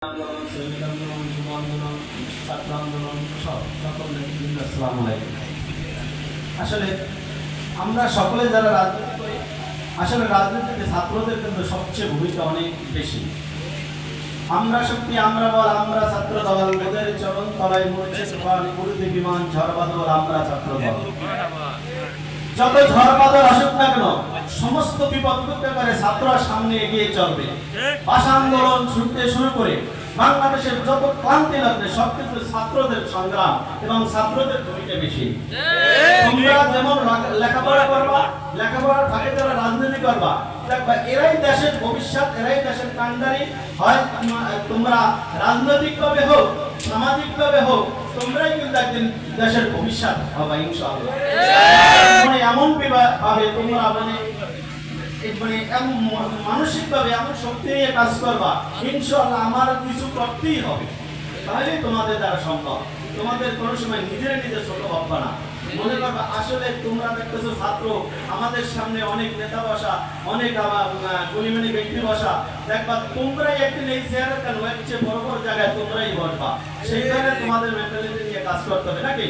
আন্দোলন, শ্রমিক আন্দোলন, যুব আন্দোলন, ছাত্র আন্দোলন সকল নেতৃবৃন্দ, আসসালামু আলাইকুম। আসলে আমরা সকলে যারা রাজনীতি করি, আসলে রাজনীতিতে ছাত্রদের কিন্তু সবচেয়ে ভূমিকা অনেক বেশি। আমরা শক্তি, আমরা বল, আমরা ছাত্র দল, ওদের চরণ তলায় মরছে তুফান, উড়বে বিমান, ঝড় বাদল, আমরা ছাত্র দল। যত ঝড় বাদল আসুক না কেন, সমস্ত বিপদ করতে পারে ছাত্ররা সামনে এগিয়ে চলবে। ভাষা আন্দোলন ছুটতে শুরু করে বাংলাদেশের যত ক্লান্তি লাগবে সবকিছু ছাত্রদের সংগ্রাম এবং ছাত্রদের ভূমিকা বেশি। তোমরা যেমন লেখাপড়া করবা, লেখাপড়ার ফাঁকে যারা রাজনীতি করবা, দেখবা এরাই দেশের ভবিষ্যৎ, এরাই দেশের কান্ডারি। হয় তোমরা রাজনৈতিক ভাবে হোক, সামাজিক ভাবে হোক, তোমরাই কিন্তু একদিন দেশের ভবিষ্যৎ হবে ইনশাআল্লাহ। মানে এমন ভাবে তোমরা মানসিক ভাবে এমন শক্তি নিয়ে কাজ করবা, ইনশাআল্লাহ আমার কিছু করতেই হবে, তাহলেই তোমাদের দ্বারা সম্ভব। তোমাদের কোনো সময় নিজের ছোট ভাববা না, মনে করবা আসলে তোমরা দেখতেছো ছাত্র, আমাদের সামনে অনেক নেতা বসা, অনেক গুণীমানী ব্যক্তি বসা, দেখবা তোমরাই একদিন এই চেয়ারে কেন এর চেয়ে বড় বড় জায়গায় তোমরাই বসবা। সেইখানে তোমাদের মেন্টালিটি নিয়ে কাজ করতে হবে নাকি?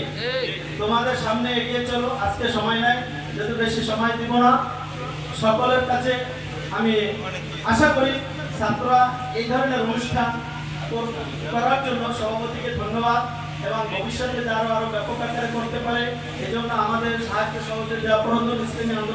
তোমাদের সামনে এগিয়ে চলো। আজকে সময় নাই, যেহেতু বেশি সময় দিব না। সকলের কাছে আমি আশা করি ছাত্ররা এই ধরনের অনুষ্ঠান করার জন্য সভাপতিকে ধন্যবাদ, এবং ভবিষ্যতে যারা আরো ব্যাপক আকারে করতে পারে এজন্য আমাদের সাহায্য সহযোগিতা প্রয়োজন। ইসলামী আন্দোলন